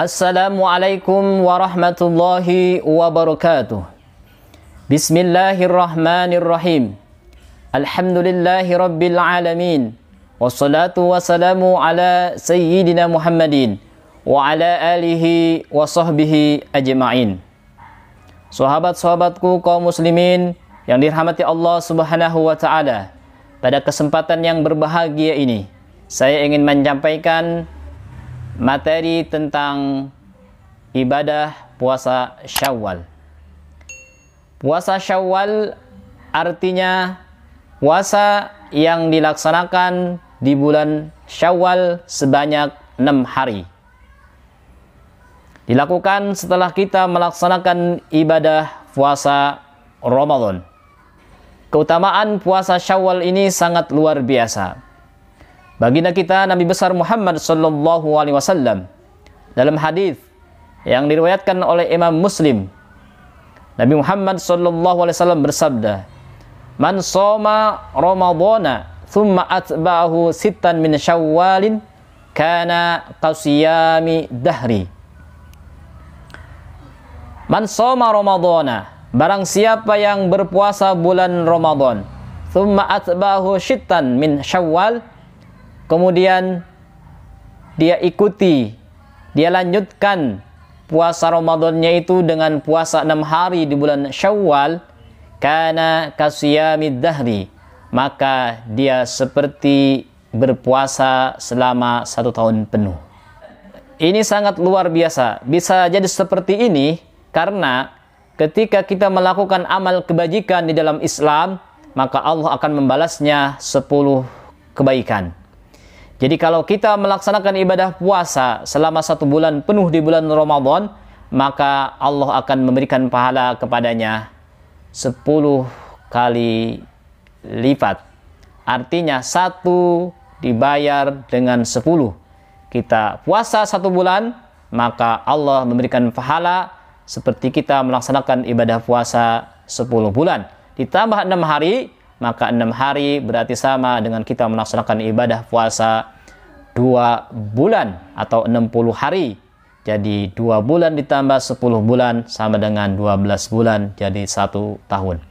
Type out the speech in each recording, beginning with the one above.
Assalamualaikum warahmatullahi wabarakatuh. Bismillahirrahmanirrahim. Alhamdulillahi rabbil alamin. Wassalatu wassalamu ala sayyidina Muhammadin wa ala alihi wa sahbihi ajma'in. Sahabat-sahabatku kaum muslimin yang dirahmati Allah Subhanahu wa taala, pada kesempatan yang berbahagia ini saya ingin menyampaikan materi tentang ibadah puasa Syawal. Puasa Syawal artinya puasa yang dilaksanakan di bulan Syawal sebanyak 6 hari. Dilakukan setelah kita melaksanakan ibadah puasa Ramadan. Keutamaan puasa Syawal ini sangat luar biasa. Baginda kita Nabi besar Muhammad sallallahu alaihi wasallam dalam hadis yang diriwayatkan oleh Imam Muslim, Nabi Muhammad sallallahu alaihi wasallam bersabda, "Man shoma Ramadhana thumma atba'ahu sittan min Syawwalin kana qasiyami dahri." Man shoma Ramadhana, barang siapa yang berpuasa bulan Ramadan, thumma atba'ahu sittan min Syawwal, kemudian dia lanjutkan puasa Ramadannya itu dengan puasa 6 hari di bulan Syawal, kana kasiyamid dahri, maka dia seperti berpuasa selama 1 tahun penuh. Ini sangat luar biasa. Bisa jadi seperti ini karena ketika kita melakukan amal kebajikan di dalam Islam, maka Allah akan membalasnya 10 kebaikan. Jadi kalau kita melaksanakan ibadah puasa selama 1 bulan penuh di bulan Ramadan, maka Allah akan memberikan pahala kepadanya 10 kali lipat. Artinya 1 dibayar dengan 10. Kita puasa 1 bulan, maka Allah memberikan pahala seperti kita melaksanakan ibadah puasa 10 bulan. Ditambah 6 hari, maka 6 hari berarti sama dengan kita melaksanakan ibadah puasa 2 bulan atau 60 hari. Jadi 2 bulan ditambah 10 bulan sama dengan 12 bulan, jadi 1 tahun.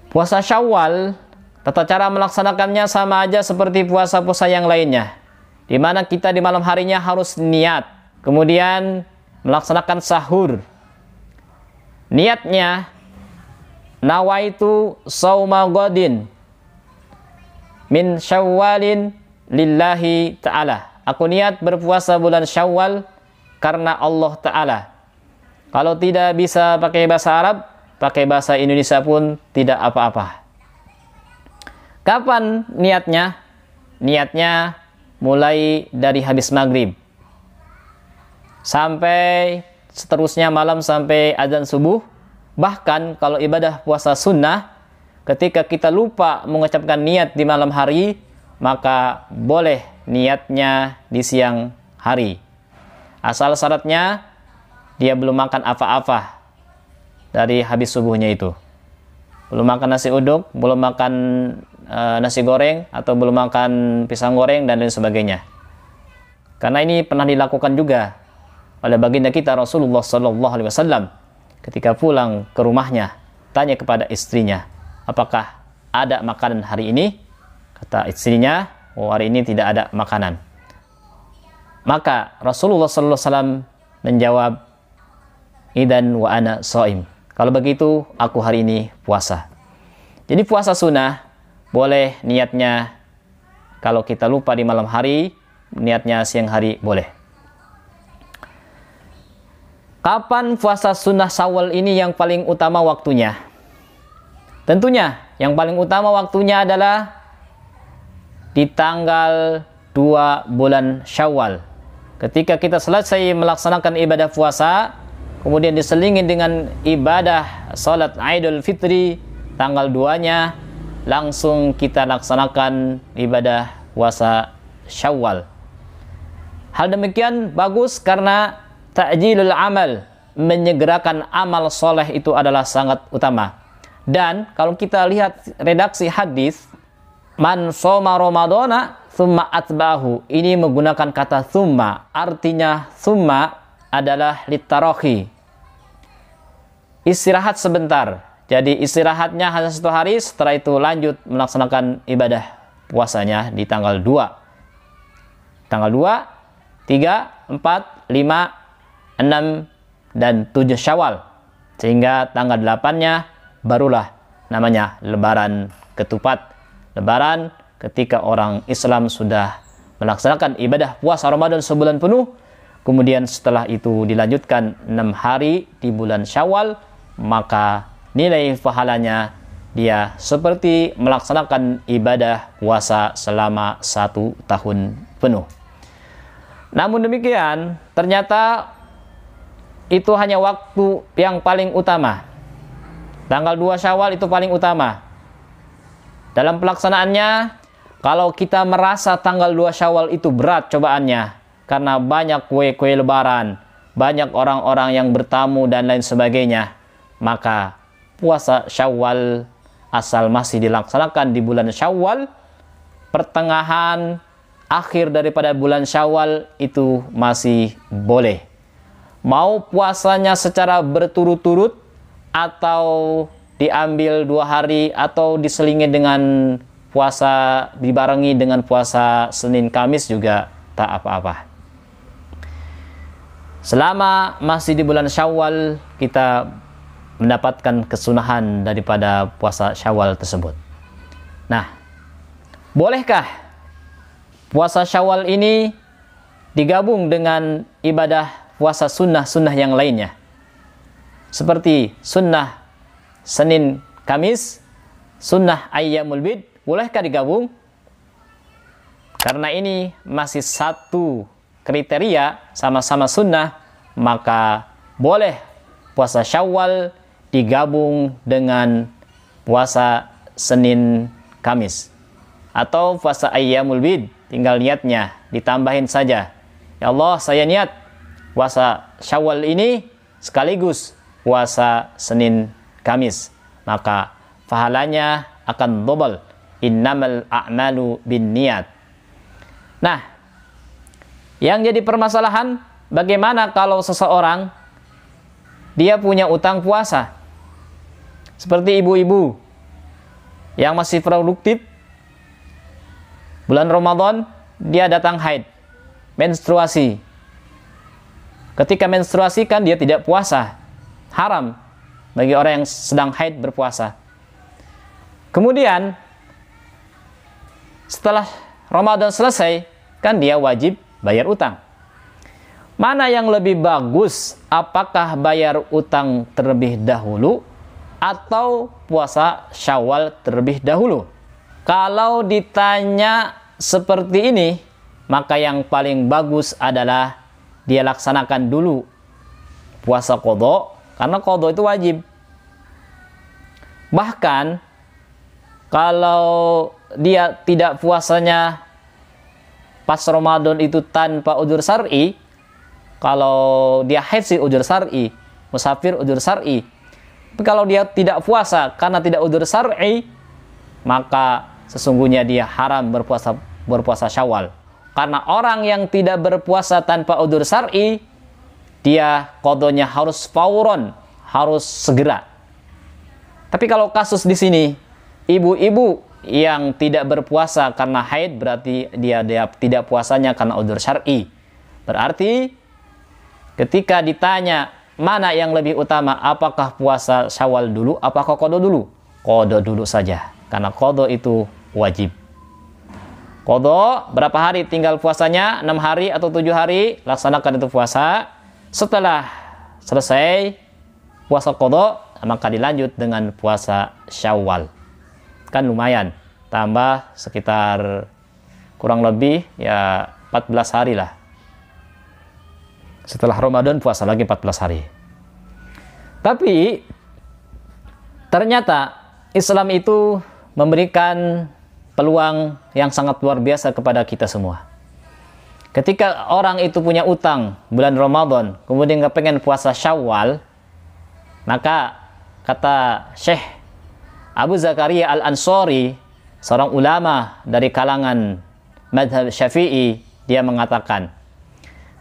Puasa Syawal, tata cara melaksanakannya sama aja seperti puasa-puasa yang lainnya, di mana kita di malam harinya harus niat, kemudian melaksanakan sahur. Niatnya, nawaitu sauma godin min Syawalin lillahi ta'ala. Aku niat berpuasa bulan Syawal karena Allah Ta'ala. Kalau tidak bisa pakai bahasa Arab, pakai bahasa Indonesia pun tidak apa-apa. Kapan niatnya? Niatnya mulai dari habis maghrib sampai seterusnya malam sampai azan subuh. Bahkan kalau ibadah puasa sunnah, ketika kita lupa mengucapkan niat di malam hari, maka boleh niatnya di siang hari. Asal syaratnya dia belum makan apa-apa dari habis subuhnya itu. Belum makan nasi uduk, belum makan nasi goreng, atau belum makan pisang goreng dan lain sebagainya. Karena ini pernah dilakukan juga oleh baginda kita Rasulullah sallallahu alaihi wasallam. Ketika pulang ke rumahnya, tanya kepada istrinya, apakah ada makanan hari ini? Kata istrinya, oh, hari ini tidak ada makanan. Maka Rasulullah sallallahu alaihi wasallam menjawab, idan wa ana shaim. Kalau begitu, aku hari ini puasa. Jadi puasa sunnah, boleh niatnya kalau kita lupa di malam hari, niatnya siang hari boleh. Kapan puasa sunnah Syawal ini yang paling utama waktunya? Tentunya yang paling utama waktunya adalah di tanggal 2 bulan Syawal. Ketika kita selesai melaksanakan ibadah puasa, kemudian diselingi dengan ibadah salat Idul Fitri, tanggal 2-nya langsung kita laksanakan ibadah puasa Syawal. Hal demikian bagus karena ta'jilul amal, menyegerakan amal soleh itu adalah sangat utama. Dan kalau kita lihat redaksi hadis, man shoma Ramadhana thumma atba'ahu. Ini menggunakan kata thumma. Artinya thumma adalah litarahi. Istirahat sebentar. Jadi istirahatnya hanya 1 hari, setelah itu lanjut melaksanakan ibadah puasanya di tanggal 2. Tanggal 2, 3, 4, 5, 6, dan 7 Syawal. Sehingga tanggal 8-nya barulah namanya Lebaran Ketupat. Lebaran ketika orang Islam sudah melaksanakan ibadah puasa Ramadan sebulan penuh. Kemudian setelah itu dilanjutkan 6 hari di bulan Syawal, maka nilai pahalanya dia seperti melaksanakan ibadah puasa selama 1 tahun penuh. Namun demikian, ternyata itu hanya waktu yang paling utama. Tanggal 2 Syawal itu paling utama. Dalam pelaksanaannya, kalau kita merasa tanggal 2 Syawal itu berat cobaannya, karena banyak kue-kue lebaran, banyak orang-orang yang bertamu dan lain sebagainya, maka puasa Syawal asal masih dilaksanakan di bulan Syawal, pertengahan akhir daripada bulan Syawal itu masih boleh. Mau puasanya secara berturut-turut atau diambil 2 hari atau diselingi dengan puasa, dibarengi dengan puasa Senin Kamis juga tak apa-apa. Selama masih di bulan Syawal, kita mendapatkan kesunahan daripada puasa Syawal tersebut. Nah, bolehkah puasa Syawal ini digabung dengan ibadah puasa sunnah-sunnah yang lainnya? Seperti sunnah Senin Kamis, sunnah Ayyamul Bid, bolehkah digabung? Karena ini masih satu kriteria, sama-sama sunnah, maka boleh puasa Syawal digabung dengan puasa Senin Kamis. Atau puasa Ayyamul Bid, tinggal niatnya ditambahin saja. Ya Allah, saya niat puasa Syawal ini sekaligus puasa Senin Kamis. Maka pahalanya akan double. Innamal a'malu bin niat. Nah, yang jadi permasalahan, bagaimana kalau seseorang dia punya utang puasa? Seperti ibu-ibu yang masih produktif, bulan Ramadan dia datang haid, menstruasi. Ketika menstruasi kan dia tidak puasa, haram bagi orang yang sedang haid berpuasa. Kemudian setelah Ramadan selesai, kan dia wajib bayar utang. Mana yang lebih bagus? Apakah bayar utang terlebih dahulu atau puasa Syawal terlebih dahulu? Kalau ditanya seperti ini, maka yang paling bagus adalah dia laksanakan dulu puasa qadha, karena qadha itu wajib. Bahkan kalau dia tidak puasanya pas Ramadan itu tanpa udzur syar'i, kalau dia haid sih udzur syar'i, musafir udzur syar'i. Tapi kalau dia tidak puasa karena tidak udzur syar'i, maka sesungguhnya dia haram berpuasa Syawal. Karena orang yang tidak berpuasa tanpa udzur syar'i, dia qadanya harus fauron, harus segera. Tapi kalau kasus di sini, ibu-ibu yang tidak berpuasa karena haid, berarti dia tidak puasanya karena udzur syar'i. Berarti ketika ditanya mana yang lebih utama, apakah puasa Syawal dulu, apakah qadha dulu? Qadha dulu saja, karena qadha itu wajib. Qadha berapa hari tinggal puasanya? 6 hari atau 7 hari, laksanakan itu puasa. Setelah selesai puasa qadha, maka dilanjut dengan puasa Syawal. Kan lumayan, tambah sekitar kurang lebih ya 14 hari lah. Setelah Ramadan puasa lagi 14 hari. Tapi ternyata Islam itu memberikan peluang yang sangat luar biasa kepada kita semua. Ketika orang itu punya utang bulan Ramadan, kemudian nggak pengen puasa Syawal, maka kata Syekh Abu Zakaria Al-Ansari, seorang ulama dari kalangan madhab Syafi'i, dia mengatakan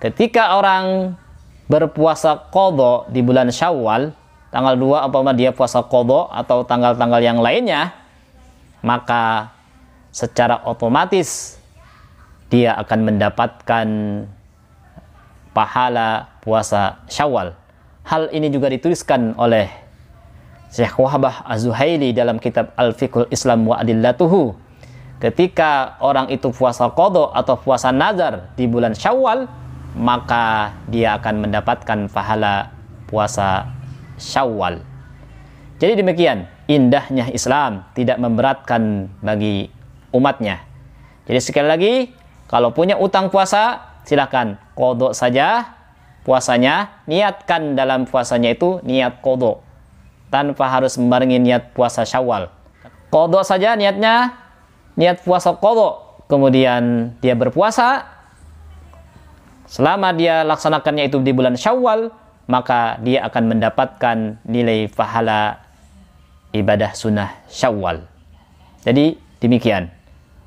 ketika orang berpuasa qadha di bulan Syawal, tanggal 2 apabila dia puasa qadha atau tanggal-tanggal yang lainnya, maka secara otomatis dia akan mendapatkan pahala puasa Syawal. Hal ini juga dituliskan oleh Syekh Wahbah Az-Zuhaili dalam kitab Al-Fiqhul Islam wa Adillatuhu. Ketika orang itu puasa qadha atau puasa nazar di bulan Syawal, maka dia akan mendapatkan pahala puasa Syawal. Jadi demikian indahnya Islam, tidak memberatkan bagi umatnya. Jadi sekali lagi, kalau punya utang puasa, silakan qadha saja puasanya, niatkan dalam puasanya itu niat qadha, tanpa harus membarengi niat puasa Syawal. Qadha saja niatnya, niat puasa qadha, kemudian dia berpuasa, selama dia laksanakannya itu di bulan Syawal, maka dia akan mendapatkan nilai pahala ibadah sunnah Syawal. Jadi demikian.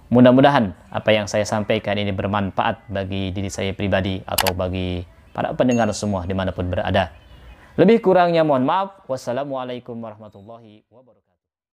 Mudah-mudahan apa yang saya sampaikan ini bermanfaat bagi diri saya pribadi atau bagi para pendengar semua dimanapun berada. Lebih kurangnya mohon maaf. Wassalamualaikum warahmatullahi wabarakatuh.